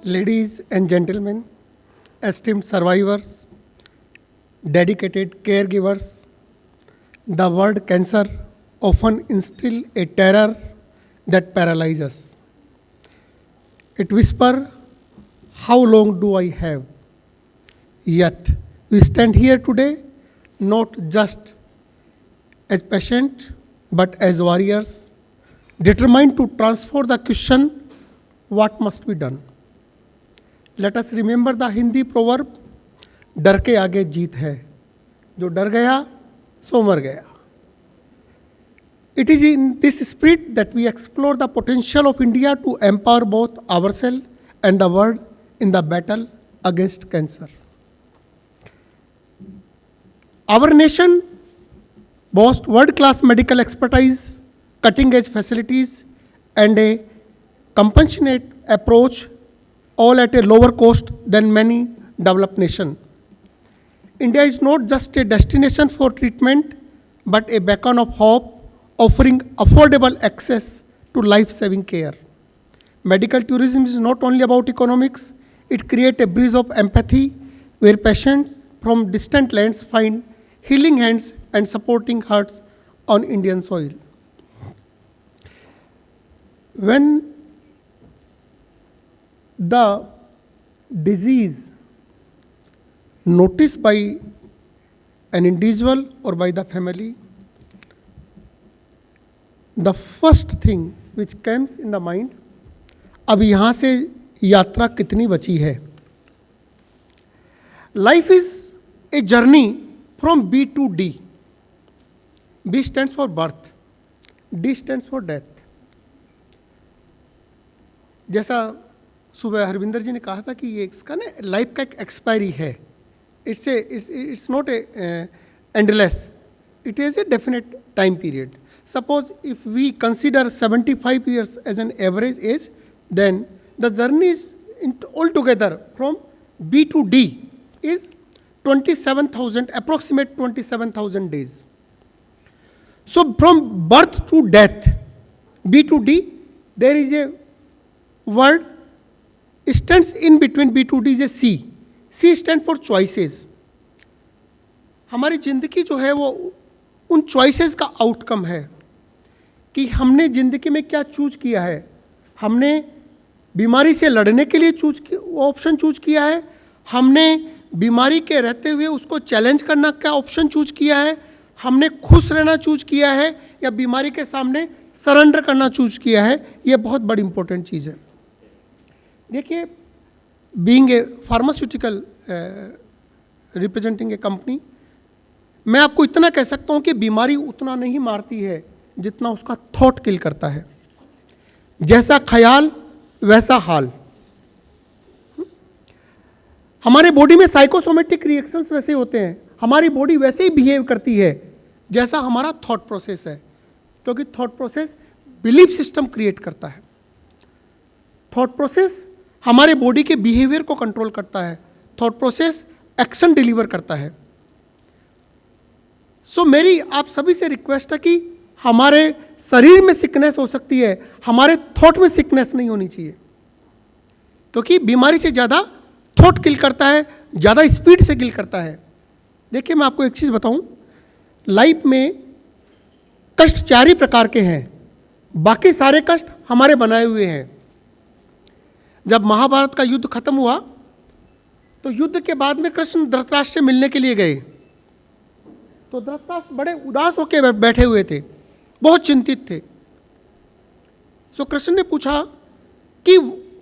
Ladies and gentlemen, esteemed survivors, dedicated caregivers, the word cancer often instills a terror that paralyzes us. It whispers, how long do I have? Yet, we stand here today not just as patients, but as warriors, determined to transform the question, what must be done? Let us remember the Hindi proverb, डर के आगे जीत है, जो डर गया सो मर गया. It is in this spirit that we explore the potential of India to empower both ourselves and the world in the battle against cancer. Our nation boasts world-class medical expertise, cutting-edge facilities, and a compassionate approach, all at a lower cost than many developed nations. India is not just a destination for treatment, but a beacon of hope, offering affordable access to life-saving care. Medical tourism is not only about economics, it creates a bridge of empathy where patients from distant lands find healing hands and supporting hearts on Indian soil. When the disease noticed by an individual or by the family, the first thing which comes in the mind, अब यहाँ से यात्रा कितनी बची है. Life is a journey from B to D. B stands for birth, D stands for death. जैसा सुबह हरविंदर जी ने कहा था कि ये इसका ना लाइफ का एक एक्सपायरी है. It's not a endless. It is a definite time period. Suppose if we consider 75 years as an average age, then the journey is altogether from B to D is 27,000, approximate 27,000 days. So from birth to death, B to D, there is a word stands in between B to D is a C. C stands for choices. हमारी जिंदगी जो है वो उन choices का outcome है कि हमने जिंदगी में क्या चूज किया है. हमने बीमारी से लड़ने के लिए ऑप्शन चूज किया है, हमने बीमारी के रहते हुए उसको चैलेंज करना का ऑप्शन चूज किया है, हमने खुश रहना चूज किया है, या बीमारी के सामने सरेंडर करना चूज किया है. ये बहुत बड़ी इंपॉर्टेंट चीज़ है. देखिए, being a pharmaceutical representing A company, मैं आपको इतना कह सकता हूँ कि बीमारी उतना नहीं मारती है जितना उसका थॉट किल करता है. जैसा ख्याल वैसा हाल. हमारे बॉडी में साइकोसोमेटिक रिएक्शंस वैसे होते हैं, हमारी बॉडी वैसे ही बिहेव करती है जैसा हमारा थॉट प्रोसेस है, क्योंकि thought process belief system create करता है. थॉट प्रोसेस हमारे बॉडी के बिहेवियर को कंट्रोल करता है, थॉट प्रोसेस एक्शन डिलीवर करता है. सो मेरी आप सभी से रिक्वेस्ट है कि हमारे शरीर में सिकनेस हो सकती है, हमारे थॉट में सिकनेस नहीं होनी चाहिए, क्योंकि बीमारी से ज़्यादा थॉट किल करता है, ज़्यादा स्पीड से किल करता है. देखिए, मैं आपको एक चीज़ बताऊं, लाइफ में कष्ट 4 ही प्रकार के हैं, बाकी सारे कष्ट हमारे बनाए हुए हैं. जब महाभारत का युद्ध खत्म हुआ तो युद्ध के बाद में कृष्ण धृतराष्ट्र से मिलने के लिए गए, तो धृतराष्ट्र बड़े उदास होकर बैठे हुए थे, बहुत चिंतित थे. सो कृष्ण ने पूछा कि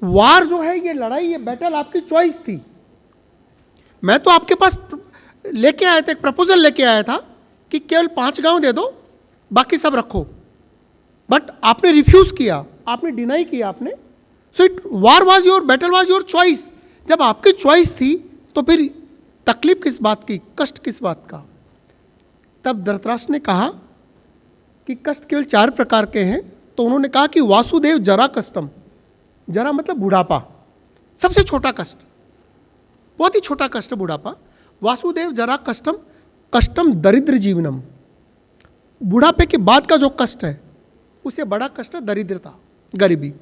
वार जो है, ये लड़ाई, ये बैटल आपकी चॉइस थी. मैं तो आपके पास लेके आया था, एक प्रपोजल लेके आया था कि केवल 5 गांव दे दो, बाकी सब रखो, बट आपने रिफ्यूज किया, आपने डिनाई किया आपने. So it war was your, battle was your choice. जब आपकी चॉइस थी तो फिर तकलीफ किस बात की, कष्ट किस बात का. तब धृतराष्ट्र ने कहा कि कष्ट केवल 4 प्रकार के हैं. तो उन्होंने कहा कि वासुदेव जरा कष्टम, जरा मतलब बुढ़ापा, सबसे छोटा कष्ट, बहुत ही छोटा कष्ट बुढ़ापा. वासुदेव जरा कष्टम, कष्टम दरिद्र जीवनम, बुढ़ापे के बाद का जो कष्ट है उससे बड़ा कष्ट है दरिद्रता, गरीबी.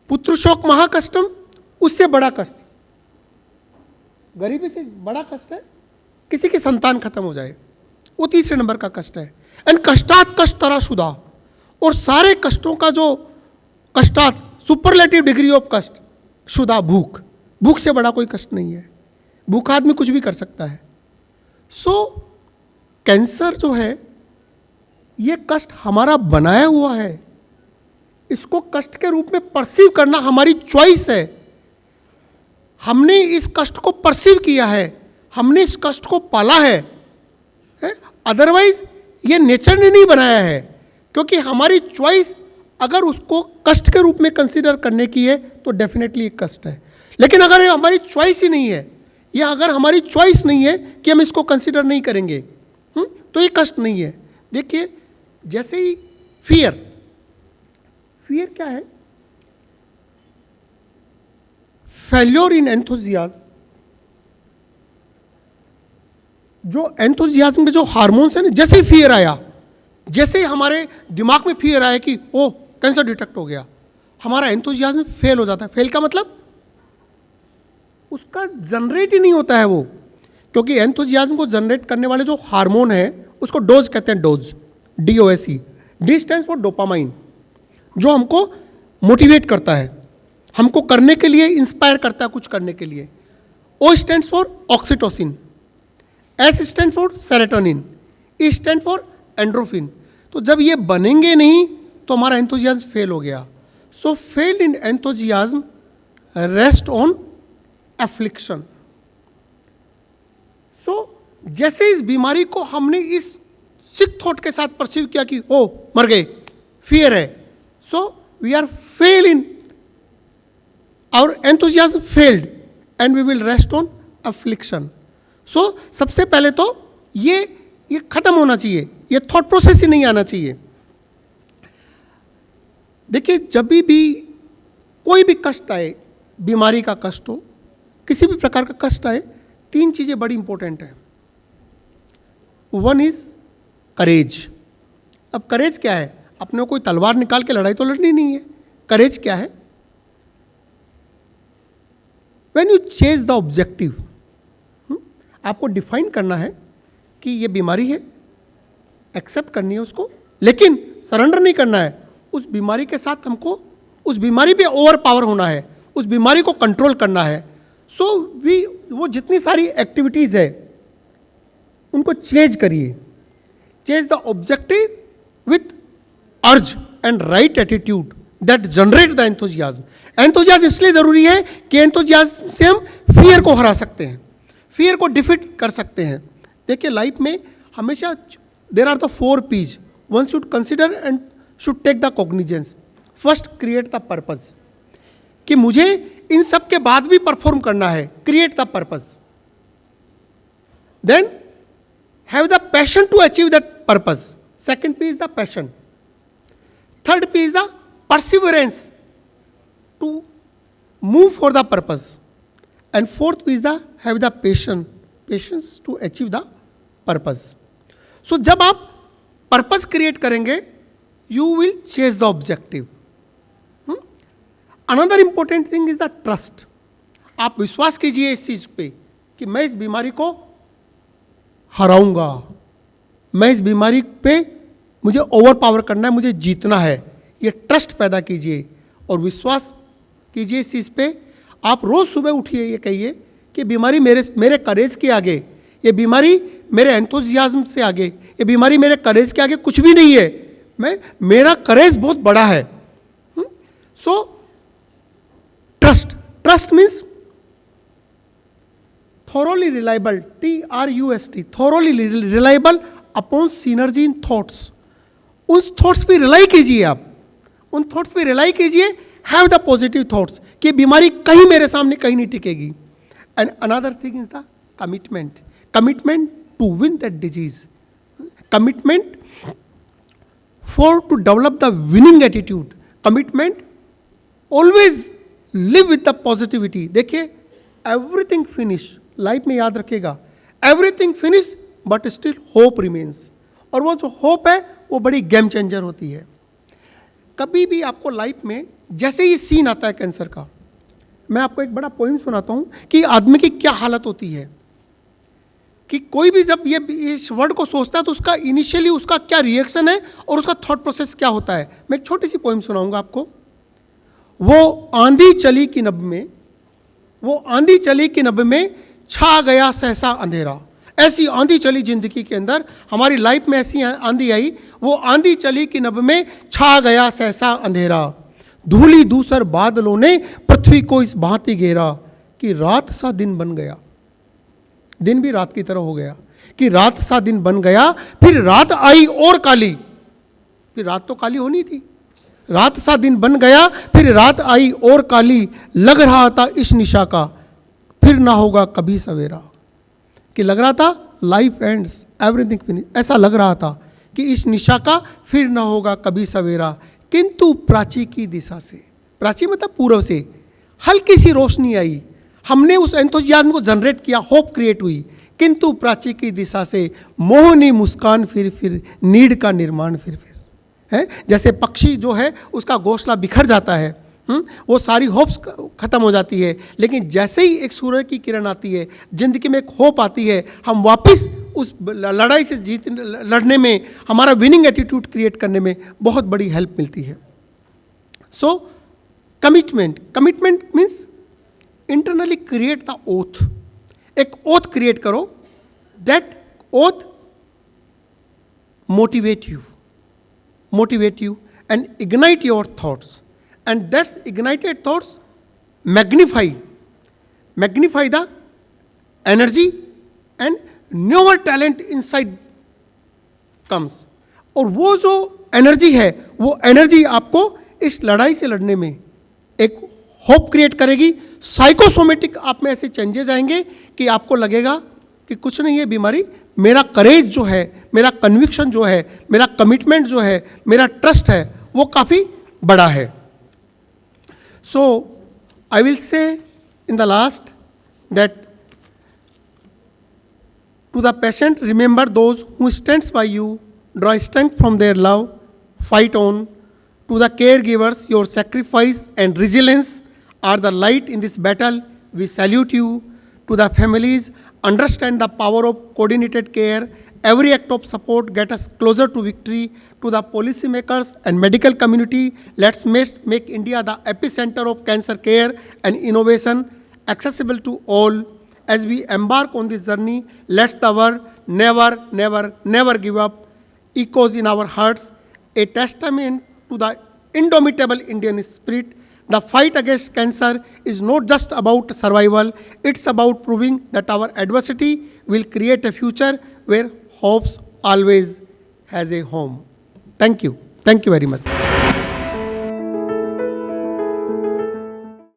पुत्र शोक महाकष्टम, उससे बड़ा कष्ट, गरीबी से बड़ा कष्ट है किसी की संतान खत्म हो जाए, वो तीसरे नंबर का कष्ट है। एंड कष्टात कष्ट तराशुदा, और सारे कष्टों का जो कष्टात सुपरलेटिव डिग्री ऑफ कष्ट, शुदा भूख, भूख से बड़ा कोई कष्ट नहीं है। भूख आदमी कुछ भी कर सकता है। सो कैंसर जो है ये कष्ट हमारा बनाया हुआ है, इसको कष्ट के रूप में परसीव करना हमारी चॉइस है। हमने इस कष्ट को परसीव किया है, हमने इस कष्ट को पाला है, अदरवाइज ये नेचर ने नहीं बनाया है। क्योंकि हमारी चॉइस अगर उसको कष्ट के रूप में कंसीडर करने की है तो डेफिनेटली एक कष्ट है। लेकिन अगर ये हमारी चॉइस ही नहीं है, या अगर हमारी चॉइस नहीं है कि हम इसको कंसीडर नहीं करेंगे, तो ये कष्ट नहीं है। देखिए जैसे ही फियर क्या है? Failure in enthusiasm. जो एंथुजियाज्म में जो हार्मोन्स है ना, जैसे ही फियर आया, जैसे ही हमारे दिमाग में फियर आया कि ओ कैंसर डिटेक्ट हो गया, हमारा एंथुजियाज्म फेल हो जाता है। फेल का मतलब उसका जनरेट ही नहीं होता है वो, क्योंकि एंथुजियाज्म को जनरेट करने वाले जो हार्मोन है उसको डोज कहते हैं, dose, DOSE। D stands for dopamine, जो हमको मोटिवेट करता है, हमको करने के लिए इंस्पायर करता है कुछ करने के लिए। O stands for oxytocin, S stand for serotonin, E stand for endorphin. तो जब ये बनेंगे नहीं तो हमारा एंथुजियाज्म फेल हो गया। So fail in enthusiasm rest on affliction. So जैसे इस बीमारी को हमने इस सिक थॉट के साथ परसीव किया कि ओ मर गए, फियर है, so we are fail in our enthusiasm failed and we will rest on affliction. So सबसे पहले तो ये खत्म होना चाहिए, ये थॉट प्रोसेस ही नहीं आना चाहिए। देखिए जब भी कोई भी कष्ट आए, बीमारी का कष्ट हो, किसी भी प्रकार का कष्ट आए, तीन चीजें बड़ी इंपॉर्टेंट है। वन इज करेज। अब करेज क्या है? अपने कोई तलवार निकाल के लड़ाई तो लड़नी नहीं है। करेज क्या है? When you chase the objective, आपको डिफाइन करना है कि ये बीमारी है, एक्सेप्ट करनी है उसको, लेकिन सरेंडर नहीं करना है। उस बीमारी के साथ हमको उस बीमारी पे ओवर पावर होना है, उस बीमारी को कंट्रोल करना है। सो वो जितनी सारी एक्टिविटीज़ है उनको चेंज करिए। चेंज द ऑब्जेक्टिव विथ अर्ज and right attitude that generate the enthusiasm. Enthusiasm इसलिए जरूरी है कि एंथुजियाज्म से हम फियर को हरा सकते हैं, फियर को डिफीट कर सकते हैं। देखिए लाइफ में हमेशा there are the 4 P's, one should consider and should take the cognisance. First, create the purpose, कि मुझे इन सब के बाद भी परफॉर्म करना है, create the purpose. Then have the passion to achieve that purpose, second P is the passion. Third P is the perseverance to move for the purpose, and fourth P is the have the patience to achieve the purpose. So जब आप purpose create करेंगे you will chase the objective. Another important thing is the trust. आप विश्वास कीजिए इस चीज पे कि मैं इस बीमारी को हराऊंगा, मैं इस बीमारी पे मुझे ओवर पावर करना है, मुझे जीतना है। ये ट्रस्ट पैदा कीजिए और विश्वास कीजिए इस चीज पे। आप रोज सुबह उठिए, ये कहिए कि बीमारी मेरे करेज के आगे, ये बीमारी मेरे एंथुजियाज्म से आगे, ये बीमारी मेरे करेज के आगे कुछ भी नहीं है, मेरा करेज बहुत बड़ा है। So trust means thoroughly reliable, TRUST, thoroughly reliable upon synergy in thoughts। उस थॉट्स पे रिलाई कीजिए, आप उन थॉट्स पे रिलाई कीजिए। हैव द पॉजिटिव थॉट्स कि बीमारी कहीं मेरे सामने कहीं नहीं टिकेगी। And another thing is the commitment to win that disease, commitment for to develop the winning attitude, commitment always live with the positivity. देखिए एवरीथिंग फिनिश, लाइफ में याद रखिएगा, everything finish but still hope remains. और वो जो hope है वो बड़ी गेम चेंजर होती है। कभी भी आपको लाइफ में जैसे ही सीन आता है कैंसर का, मैं आपको एक बड़ा पोइम सुनाता हूँ कि आदमी की क्या हालत होती है, कि कोई भी जब ये इस वर्ड को सोचता है तो उसका इनिशियली उसका क्या रिएक्शन है और उसका थॉट प्रोसेस क्या होता है। मैं एक छोटी सी पोइम सुनाऊंगा आपको। वो आंधी चली कि नभ में, वो आंधी चली कि नभ में छा गया सहसा अंधेरा। ऐसी आंधी चली जिंदगी के अंदर, हमारी लाइफ में ऐसी आंधी आई, वो आंधी चली कि नभ में छा गया सहसा अंधेरा। धूली दूसर बादलों ने पृथ्वी को इस भांति घेरा कि रात सा दिन बन गया। दिन भी रात की तरह हो गया कि रात सा दिन बन गया। फिर रात आई और काली, फिर रात तो काली होनी थी, रात सा दिन बन गया। फिर रात आई और काली, लग रहा था इस निशा का फिर ना होगा कभी सवेरा। कि लग रहा था लाइफ एंड्स एवरीथिंग फिनिश, ऐसा लग रहा था कि इस निशा का फिर ना होगा कभी सवेरा। किंतु प्राची की दिशा से, प्राची मतलब पूर्व से, हल्की सी रोशनी आई, हमने उस एंथुजियाज्म को जनरेट किया, होप क्रिएट हुई। किंतु प्राची की दिशा से मोहनी मुस्कान फिर नीड का निर्माण फिर है। जैसे पक्षी जो है उसका घोंसला बिखर जाता है, वो सारी होप्स खत्म हो जाती है, लेकिन जैसे ही एक सूर्य की किरण आती है, जिंदगी में एक होप आती है, हम वापस उस लड़ाई से लड़ने में, हमारा विनिंग एटीट्यूड क्रिएट करने में बहुत बड़ी हेल्प मिलती है। So commitment, commitment means internally create the oath. एक ओथ क्रिएट करो, that oath motivate you and ignite your thoughts, and that's ignited thoughts magnify the energy and newer talent inside comes। और वो जो energy है, वो energy आपको इस लड़ाई से लड़ने में एक होप क्रिएट करेगी। साइकोसोमेटिक आप में ऐसे चेंजेस आएंगे कि आपको लगेगा कि कुछ नहीं है बीमारी, मेरा करेज जो है, मेरा कन्विक्शन जो है, मेरा कमिटमेंट जो है, मेरा ट्रस्ट है, वो काफ़ी बड़ा है। सो I will say in the last that to the patient, remember those who stands by you, draw strength from their love, fight on. To the care givers, your sacrifice and resilience are the light in this battle. We salute you. To the families, understand the power of coordinated care. Every act of support get us closer to victory. To the policymakers and medical community, let's make India the epicenter of cancer care and innovation, accessible to all. As we embark on this journey, let's the word never give up echoes in our hearts, a testament to the indomitable Indian spirit. The fight against cancer is not just about survival, it's about proving that our adversity will create a future where hope always has a home. Thank you very much.